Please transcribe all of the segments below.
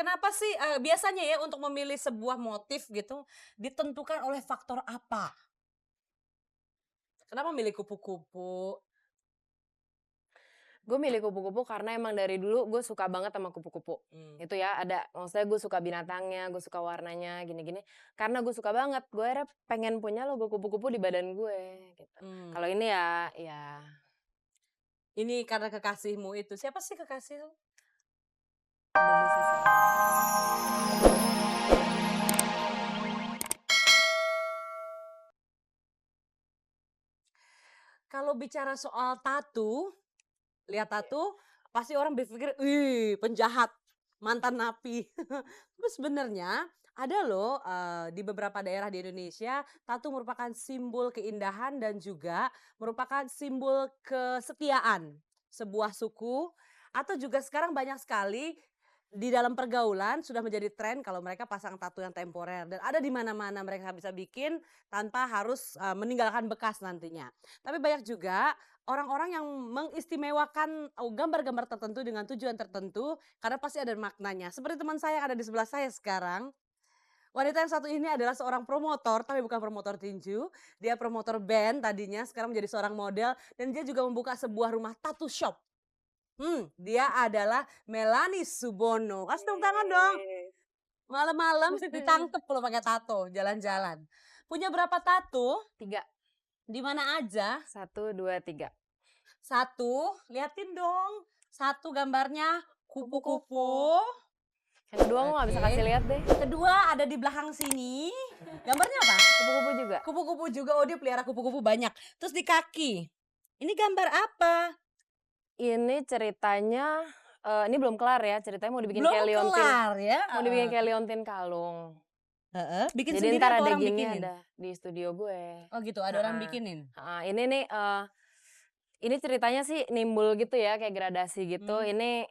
kenapa sih biasanya ya untuk memilih sebuah motif gitu ditentukan oleh faktor apa? Kenapa milih kupu-kupu? Gue milih kupu-kupu karena emang dari dulu gue suka banget sama kupu-kupu. Mmm, Itu ya, maksudnya gue suka binatangnya, gue suka warnanya, gini-gini. Karena gue suka banget, gue akhirnya pengen punya logo kupu-kupu di badan gue, gitu. mmm. Kalau ini ya Ini karena kekasihmu itu. Siapa sih kekasih lu? ada di sisi orang. Kalau bicara soal tato, lihat tato pasti orang berpikir, "Wih, penjahat, mantan napi." Tapi sebenarnya ada loh, di beberapa daerah di Indonesia, tato merupakan simbol keindahan dan juga merupakan simbol kesetiaan sebuah suku atau juga sekarang banyak sekali di dalam pergaulan sudah menjadi tren kalau mereka pasang tato yang temporer dan ada di mana-mana mereka bisa bikin tanpa harus, meninggalkan bekas nantinya. Tapi banyak juga orang-orang yang mengistimewakan, gambar-gambar tertentu dengan tujuan tertentu, karena pasti ada maknanya. Seperti teman saya yang ada di sebelah saya sekarang, wanita yang satu ini adalah seorang promotor, tapi bukan promotor tinju. Dia promotor band tadinya, sekarang menjadi seorang model, dan dia juga membuka sebuah rumah tattoo shop. Dia adalah Melanie Subono. Kasih tepuk tangan dong. Yeay. Malam-malam ditangkep kalau pakai tato, jalan-jalan. Punya berapa tato? 3, Di mana aja? 1, 2, 3. Satu, liatin dong. Satu gambarnya Kupu-kupu. kupu-kupu. Yang kedua gue nggak bisa Oke. kasih lihat deh. Kedua ada di belakang sini. Gambarnya apa? Kupu-kupu juga. Kupu-kupu juga. Oh, dia pelihara kupu-kupu banyak. Terus di kaki. Ini gambar apa? Ini ceritanya, ini belum kelar ya, ceritanya mau dibikin Belum kayak liontin, kelar ya? mau dibikin kayak liontin kalung. Heeh. Bikin Jadi sendiri entar atau ada orang gengnya bikinin? ada di studio gue. Oh gitu, ada orang Heeh, bikinin? heeh. Ini nih, ini ceritanya sih nimbul gitu ya, kayak gradasi gitu. Hmm. Ini,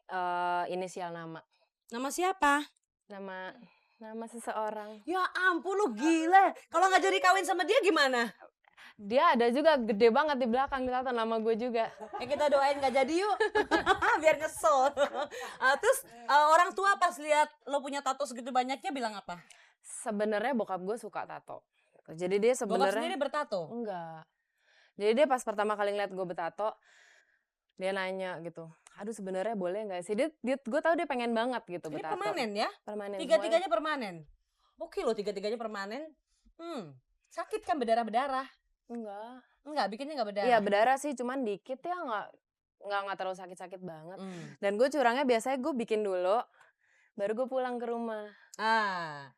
inisial nama. Nama siapa? Nama nama seseorang. Ya ampun lu gila. Kalau nggak jadi kawin sama dia gimana? Dia ada juga gede banget di belakang ditato nama gue juga. Kita doain nggak jadi yuk. Biar nyesel. Terus orang tua pas lihat lo punya tato segitu banyaknya bilang apa? Sebenarnya bokap gue suka tato. Jadi dia Bokap sendiri sebenarnya bertato? enggak. Jadi dia pas pertama kali ngeliat gue bertato, dia nanya gitu, "Aduh sebenarnya boleh nggak sih?" Dia gue tahu dia pengen banget gitu Ini bertato. permanen ya? Permanen semuanya. Tiga-tiganya permanen? Oke loh tiga-tiganya permanen. Sakit kan berdarah-berdarah? Enggak. Enggak, bikinnya nggak Iya berdarah? berdarah sih cuman dikit ya, nggak terlalu sakit-sakit banget. Mmm. Dan gue curangnya biasanya gue bikin dulu, baru gue pulang ke rumah. Ah,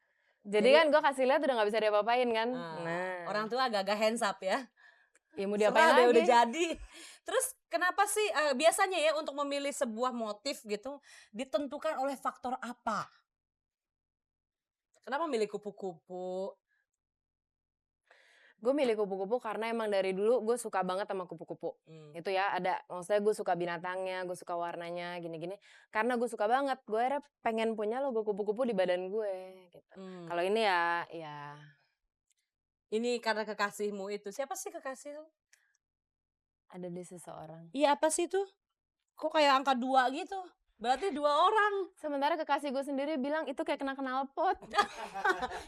Jadi jadi kan gue kasih lihat udah nggak bisa diapa-apain kan. Nah, orang tua agak-agak hands up ya? ya mau diapain Serah deh udah lagi? jadi. Terus kenapa sih, biasanya ya untuk memilih sebuah motif gitu, ditentukan oleh faktor apa? Kenapa milih kupu-kupu? Gue milih kupu-kupu karena emang dari dulu gue suka banget sama kupu-kupu. Mmm, Itu ya, maksudnya gue suka binatangnya, gue suka warnanya, gini-gini. Karena gue suka banget, gue akhirnya pengen punya logo kupu-kupu di badan gue, gitu. mmm. Kalau ini ya Ini karena kekasihmu itu. Siapa sih kekasih lu? ada di seseorang. Iya, apa sih itu? Kok kayak angka 2 gitu? Berarti 2 orang. Sementara kekasih gue sendiri bilang itu kayak kena knalpot.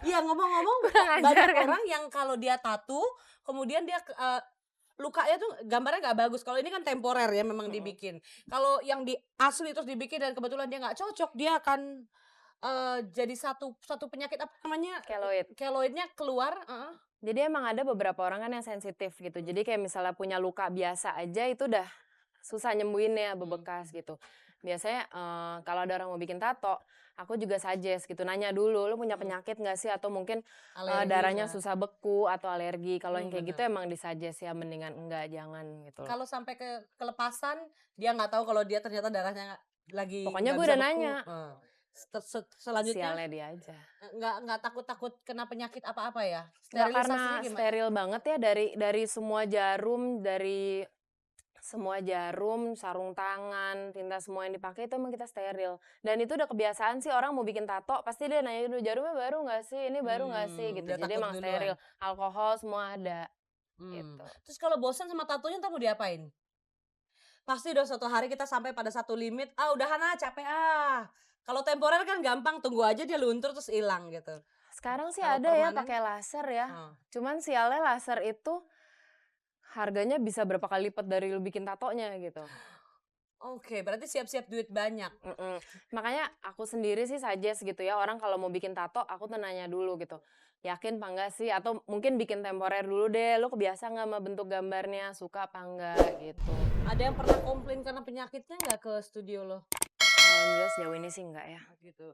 Iya, ngomong-ngomong Kurang ajar banyak kan? orang yang kalau dia tato, kemudian dia lukanya tuh gambarnya nggak bagus. Kalau ini kan temporer ya memang Mhm. dibikin. Kalau yang di asli terus dibikin dan kebetulan dia nggak cocok, dia akan, jadi satu satu penyakit apa namanya, Keloid. keloidnya keluar heeh. Jadi emang ada beberapa orang kan yang sensitif gitu. Jadi kayak misalnya punya luka biasa aja itu udah susah nyembuhinnya, Mhm, bebekas gitu. Biasanya, kalau ada orang mau bikin tato, aku juga suggest gitu, nanya dulu, "Lu punya mhm. penyakit nggak sih?" Atau mungkin, Alergi darahnya nggak? susah beku atau alergi. Kalau yang kayak gitu Bener. emang di-suggest ya mendingan enggak, jangan gitu loh. Kalau sampai kelepasan, dia nggak tahu kalau dia ternyata darahnya lagi Pokoknya nggak gue bisa udah beku, nanya, selanjutnya sialnya dia aja. nggak takut-takut kena penyakit apa-apa ya? Nggak, Sterilisasinya karena gimana? steril banget ya dari semua jarum, dari semua jarum, sarung tangan, tinta semua yang dipakai itu emang kita steril. Dan itu udah kebiasaan sih orang mau bikin tato, pasti dia nanya dulu, "Jarumnya baru nggak sih? Ini baru nggak sih?" Gitu. Udah Jadi takut emang duluan. steril, alkohol semua ada, gitu. Terus kalau bosan sama tatonya entar mau diapain? Pasti udah suatu hari kita sampai pada satu limit, "Ah udahan ah, capek ah." Kalau temporer kan gampang, tunggu aja dia luntur terus hilang gitu. Sekarang sih Kalau ada ya permanen pakai laser ya. oh, Cuman sialnya laser itu harganya bisa berapa kali lipat dari lu bikin tatonya gitu. oke berarti siap-siap duit banyak. Mhm. Makanya aku sendiri sih suggest gitu ya, orang kalau mau bikin tato aku tuh nanya dulu gitu, "Yakin apa enggak sih?" Atau mungkin bikin temporer dulu deh, "Lu kebiasa nggak sama bentuk gambarnya? Suka apa enggak?" Gitu. Ada yang pernah komplain karena penyakitnya nggak ke studio lo? Alhamdulillah sejauh ini sih enggak ya. Oh gitu.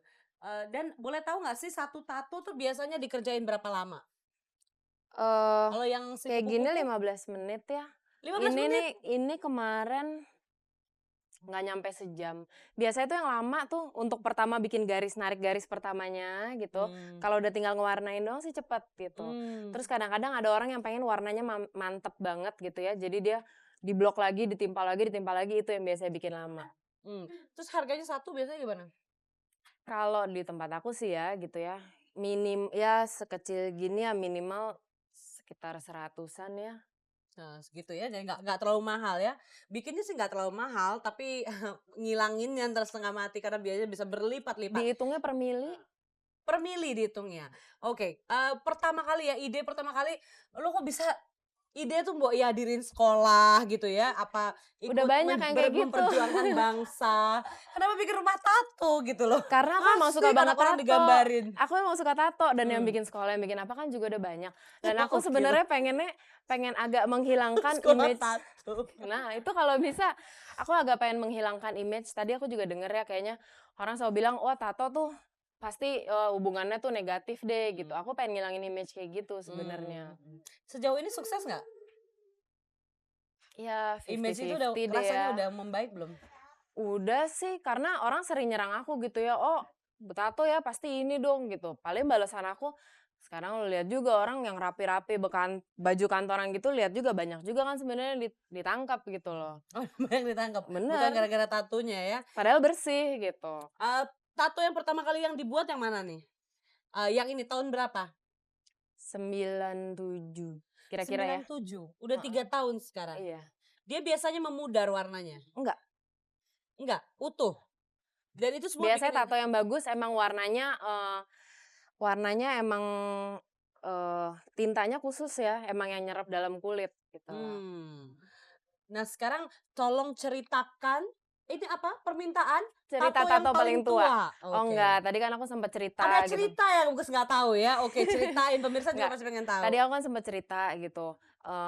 Dan boleh tahu nggak sih satu tato tuh biasanya dikerjain berapa lama? Eh Kalau yang si kayak gini kupu-kupu 15 menit ya. 15 Ini menit? nih, ini kemarin nggak nyampe sejam. Biasanya tuh yang lama tuh untuk pertama bikin garis, narik garis pertamanya gitu. Mmm, Kalau udah tinggal ngewarnain doang sih cepet gitu. mmm, Terus kadang-kadang ada orang yang pengen warnanya mantep banget gitu ya. Jadi dia diblok lagi, ditimpa lagi, itu yang biasanya bikin lama. mmm. Terus harganya satu biasanya gimana? Kalau di tempat aku sih ya gitu ya, ya sekecil gini ya minimal sekitar 100-an ya. Nah segitu ya, jadi nggak terlalu mahal ya. Bikinnya sih nggak terlalu mahal, tapi ngilanginnya entar setengah mati karena biayanya bisa berlipat-lipat. Dihitungnya per mili. Per mili dihitungnya. Oke, pertama kali ya, ide pertama kali lo kok bisa ide tuh mbok ya hadirin sekolah gitu ya, apa Udah ikut banyak yang kayak gitu. memperjuangkan bangsa, kenapa bikin rumah tato gitu loh? Karena aku emang suka Asik banget anak orang tato. digambarin. Aku emang suka tato dan yang Mmm, bikin sekolah, yang bikin apa kan juga udah banyak. Dan aku gokil. sebenarnya pengen agak menghilangkan Sekolah image. tato. Nah, itu kalau bisa aku agak pengen menghilangkan image. Tadi aku juga denger ya kayaknya orang selalu bilang, "Wah, tato tuh pasti, hubungannya tuh negatif deh," gitu. Mmm, Aku pengen ngilangin image kayak gitu mmm, sebenarnya. mhm. Sejauh ini sukses nggak? Ya Image itu udah 50-50 deh rasanya ya. udah membaik belum? Udah sih, karena orang sering nyerang aku gitu ya, "Oh, bertato ya pasti ini dong," gitu. Paling balasan aku, sekarang lu lihat juga orang yang rapi-rapi baju kantoran gitu, lihat juga banyak juga kan sebenarnya ditangkap gitu loh. Oh banyak ditangkap, bukan Bener, gara-gara tatonya ya? padahal bersih gitu. Eee, tato yang pertama kali yang dibuat yang mana nih? Yang ini tahun berapa? 97 kira-kira ya? 97, udah Heeh, 3 tahun sekarang. iya. Dia biasanya memudar warnanya? Enggak, Enggak? Utuh? Dan itu semua biasanya bikin tato yang bagus emang warnanya emang, tintanya khusus ya, emang yang nyerap dalam kulit gitu loh. mmm. Nah sekarang tolong ceritakan, ini apa, permintaan Cerita tato yang tato paling paling tua? tua? Oh Oke. enggak, tadi kan aku sempet Ada cerita gitu. cerita yang Bagus nggak tahu ya? Oke ceritain, pemirsa juga Enggak, pasti pengen tahu. tadi aku kan sempet cerita gitu,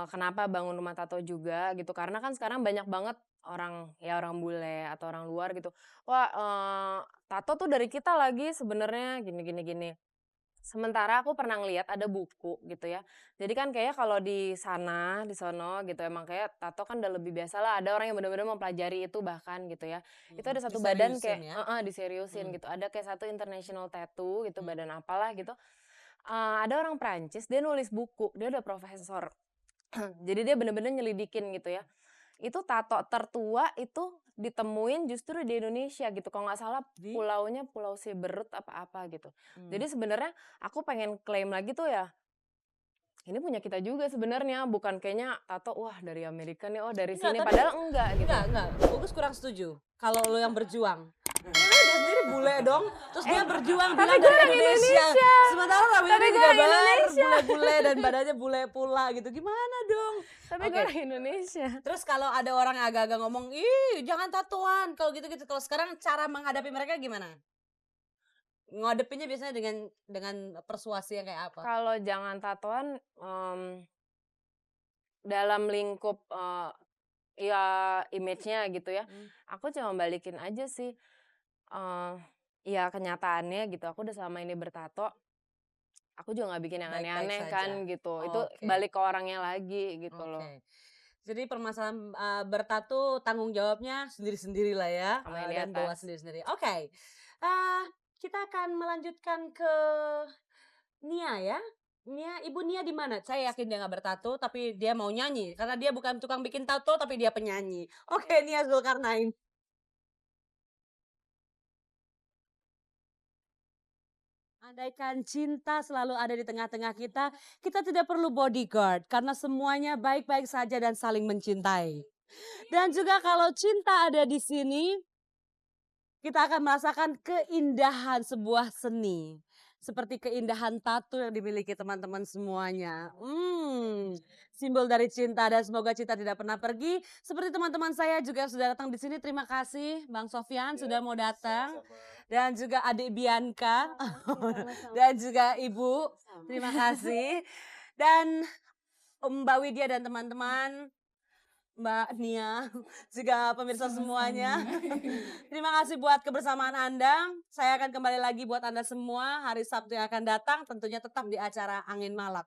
kenapa bangun rumah tato juga gitu, karena kan sekarang banyak banget orang bule atau orang luar gitu, "Wah, tato tuh dari kita lagi sebenarnya gini gini gini." Sementara aku pernah ngelihat ada buku gitu ya. Jadi kan kayaknya kalau di sana, di sono gitu emang kayak tato kan udah lebih biasa lah, ada orang yang benar-benar mempelajari itu bahkan gitu ya. Itu ada satu badan Diseriusin kayak ya? diseriusin Mmm, gitu, ada kayak satu international tattoo gitu, mmm. badan apalah gitu. Ada orang Prancis dia nulis buku, dia udah profesor. Jadi dia bener-bener nyelidikin gitu ya. Itu tato tertua itu ditemuin justru di Indonesia gitu, kalau nggak salah Di? pulaunya Pulau Siberut apa-apa gitu. Mmm. Jadi sebenarnya aku pengen klaim lagi tuh ya, ini punya kita juga sebenarnya, bukan kayaknya tato, wah dari Amerika nih, oh dari Enggak, sini, tapi padahal enggak gitu. enggak, Bagus kurang setuju, kalau lo yang berjuang. Karena dia sendiri bule dong, terus dia berjuang Tapi bilang gue dari orang Indonesia, Indonesia, sementara tapi rambutnya gue juga orang Indonesia, bule dan badannya bule pula gitu, gimana dong? tapi gue Oke, orang Indonesia. terus kalau ada orang yang agak-agak ngomong, "Ih jangan tatoan," kalau gitu-gitu, kalau sekarang cara menghadapi mereka gimana? Ngadepinnya biasanya dengan persuasi yang kayak apa? Kalau jangan tatoan, dalam lingkup, ya image-nya gitu ya, Mmm, aku cuma balikin aja sih, eee, ya kenyataannya gitu, aku udah selama ini bertato, aku juga nggak bikin yang baik-baik aneh-aneh kan saja. gitu, itu Oke. balik ke orangnya lagi gitu loh, Oke. Jadi permasalahan, bertato tanggung jawabnya sendiri-sendiri lah ya, sama yang di dan bawa atas. sendiri-sendiri. Oke, kita akan melanjutkan ke Nia ya. Nia, Ibu Nia di mana? Saya yakin dia nggak bertato, tapi dia mau nyanyi, karena dia bukan tukang bikin tato, tapi dia penyanyi. Oke, Nia Zulkarnain. Andaikan cinta selalu ada di tengah-tengah kita, kita tidak perlu bodyguard, karena semuanya baik-baik saja dan saling mencintai. Dan juga kalau cinta ada di sini, kita akan merasakan keindahan sebuah seni. Seperti keindahan tato yang dimiliki teman-teman semuanya. Simbol dari cinta dan semoga cinta tidak pernah pergi. Seperti teman-teman saya juga yang sudah datang di sini. Terima kasih Bang Sofyan sudah mau datang. Dan juga adik Bianca. Dan juga Ibu. Terima kasih. Dan Mbak Widya dan teman-teman. Mbak Nia, juga pemirsa semuanya. Terima kasih buat kebersamaan Anda. Saya akan kembali lagi buat Anda semua hari Sabtu yang akan datang, tentunya tetap di acara Angin Malam.